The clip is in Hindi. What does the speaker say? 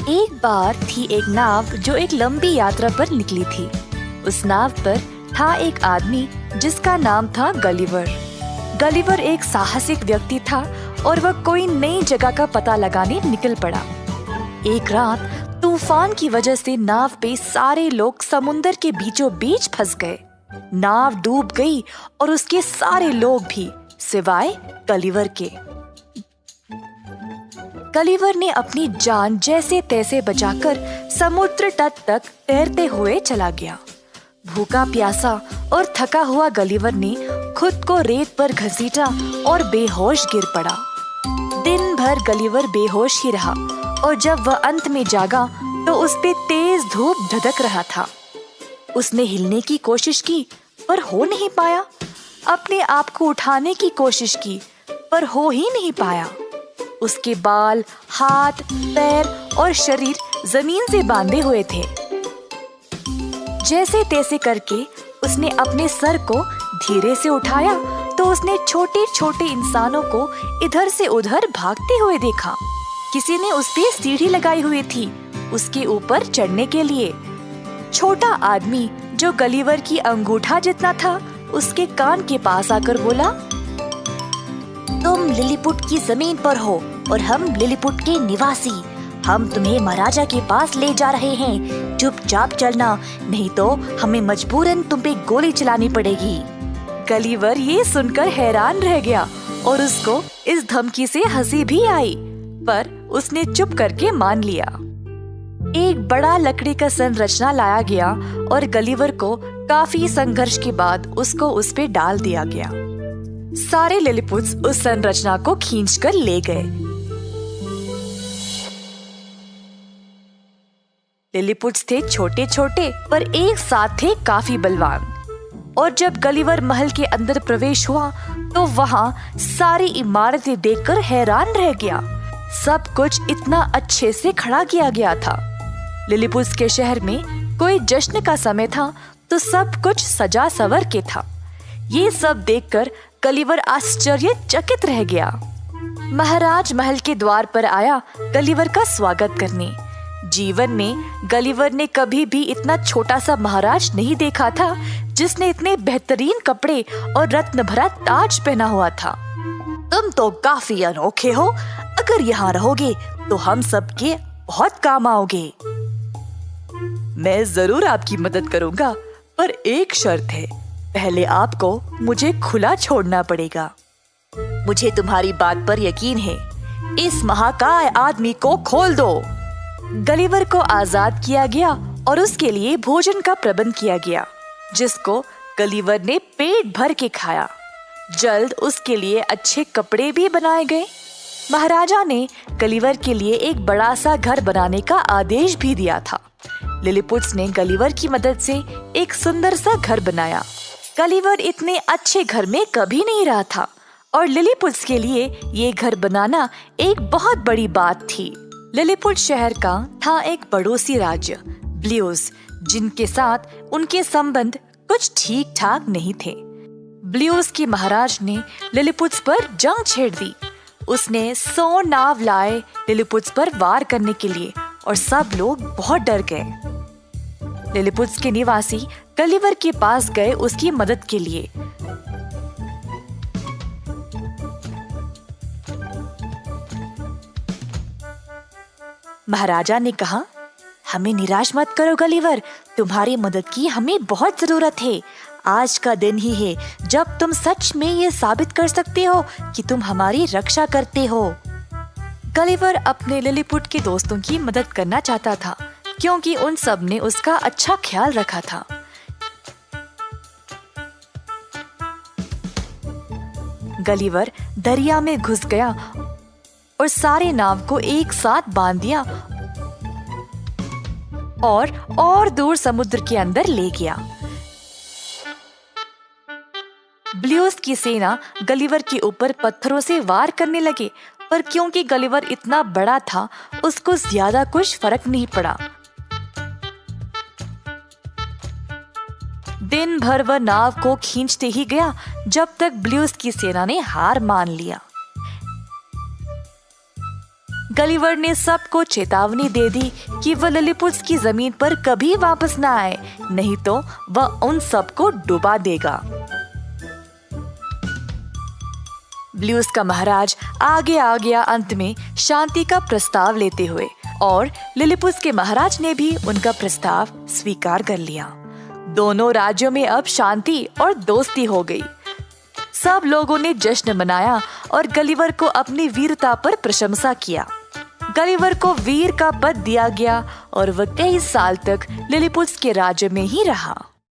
एक बार थी एक नाव जो एक लंबी यात्रा पर निकली थी। उस नाव पर था एक आदमी जिसका नाम था गलिवर। गलिवर एक साहसिक व्यक्ति था और वह कोई नई जगह का पता लगाने निकल पड़ा। एक रात तूफान की वजह से नाव पे सारे लोग समुंदर के बीचों बीच फंस गए। नाव डूब गई और उसके सारे लोग भी, सिवाय गलिवर के। गलिवर ने अपनी जान जैसे तैसे बचाकर समुद्र तट तक तैरते हुए चला गया। भूखा प्यासा और थका हुआ गलिवर ने खुद को रेत पर घसीटा और बेहोश गिर पड़ा। दिन भर गलिवर बेहोश ही रहा और जब वह अंत में जागा तो उस पे तेज धूप धधक रहा था। उसने हिलने की कोशिश की पर हो नहीं पाया। अपने आप को उठाने की कोशिश की पर हो ही नहीं पाया। उसके बाल, हाथ, पैर और शरीर जमीन से बांधे हुए थे। जैसे तैसे करके उसने अपने सर को धीरे से उठाया तो उसने छोटे छोटे इंसानों को इधर से उधर भागते हुए देखा। किसी ने उस पे सीढ़ी लगाई हुई थी उसके ऊपर चढ़ने के लिए। छोटा आदमी जो गलिवर की अंगूठा जितना था उसके कान के पास आकर बोला, तुम लिलीपुट की जमीन पर हो और हम लिलीपुट के निवासी। हम तुम्हें महाराजा के पास ले जा रहे हैं। चुपचाप चलना, नहीं तो हमें मजबूरन तुम पे गोली चलानी पड़ेगी। गलिवर ये सुनकर हैरान रह गया और उसको इस धमकी से हंसी भी आई, पर उसने चुप करके मान लिया। एक बड़ा लकड़ी का संरचना लाया गया और गलिवर को काफी संघर्ष के बाद उसको उस पे डाल दिया गया। सारे लिलीपुट्स उस संरचना को खींचकर ले गए। लिलीपुट्स थे छोटे छोटे पर एक साथ थे काफी बलवान। और जब गलिवर महल के अंदर प्रवेश हुआ तो वहाँ सारी इमारतें देखकर हैरान रह गया। सब कुछ इतना अच्छे से खड़ा किया गया था। लिलीपुट्स के शहर में कोई जश्न का समय था तो सब कुछ सजा सवर के था। ये सब देखकर गलिवर आश्चर्यचकित रह गया। महाराज महल के द्वार पर आया गलिवर का स्वागत करने। जीवन में गलिवर ने कभी भी इतना छोटा सा महाराज नहीं देखा था जिसने इतने बेहतरीन कपड़े और रत्न भरा ताज पहना हुआ था। तुम तो काफी अनोखे हो। अगर यहाँ रहोगे तो हम सबके बहुत काम आओगे। मैं जरूर आपकी मदद करूँगा, पर एक शर्त है। पहले आपको मुझे खुला छोड़ना पड़ेगा। मुझे तुम्हारी बात पर यकीन है। इस महाकाय आदमी को खोल दो। गलिवर को आजाद किया गया और उसके लिए भोजन का प्रबंध किया गया, जिसको गलिवर ने पेट भर के खाया। जल्द उसके लिए अच्छे कपड़े भी बनाए गए। महाराजा ने गलिवर के लिए एक बड़ा सा घर बनाने का आदेश भी दिया था। लिलीपुट्स ने गलिवर की मदद से एक सुंदर सा घर बनाया। गलिवर इतने अच्छे घर में कभी नहीं रहा था और लिलीपुट्स के लिए ये घर बनाना एक बहुत बड़ी बात थी। लिलीपुट शहर का था एक पड़ोसी राज्य ब्लूज, जिनके साथ उनके संबंध कुछ ठीक ठाक नहीं थे। ब्लूज के महाराज ने लिलीपुट्स पर जंग छेड़ दी। उसने 100 नाव लाए लिलीपुट्स पर वार करने के लिए और सब लोग बहुत डर गए। लिलीपुट्स के निवासी गलिवर के पास गए उसकी मदद के लिए। महाराजा ने कहा, हमें निराश मत करो गलिवर, तुम्हारी मदद की हमें बहुत जरूरत है। आज का दिन ही है जब तुम सच में ये साबित कर सकते हो कि तुम हमारी रक्षा करते हो। गलिवर अपने लिलीपुट के दोस्तों की मदद करना चाहता था क्योंकि उन सब ने उसका अच्छा ख्याल रखा था। गलिवर दरिया में घुस गया और सारे नाव को एक साथ बांध दिया और दूर समुद्र के अंदर ले गया। ब्लूज की सेना गलिवर के ऊपर पत्थरों से वार करने लगे, पर क्योंकि गलिवर इतना बड़ा था उसको ज्यादा कुछ फर्क नहीं पड़ा। दिन भर वह नाव को खींचते ही गया जब तक ब्लूज की सेना ने हार मान लिया। गलिवर ने सबको चेतावनी दे दी कि वह लिलीपुट्स की जमीन पर कभी वापस न आए, नहीं तो वह उन सबको डुबा देगा। ब्लूज का महाराज आगे आ गया अंत में शांति का प्रस्ताव लेते हुए, और लिलीपुट्स के महाराज ने भी उनका प्रस्ताव स्वीकार कर लिया। दोनों राज्यों में अब शांति और दोस्ती हो गई। सब लोगों ने जश्न मनाया और गलिवर को अपनी वीरता पर प्रशंसा किया। गलिवर को वीर का पद दिया गया और वह कई साल तक लिलीपुट्स के राज्य में ही रहा।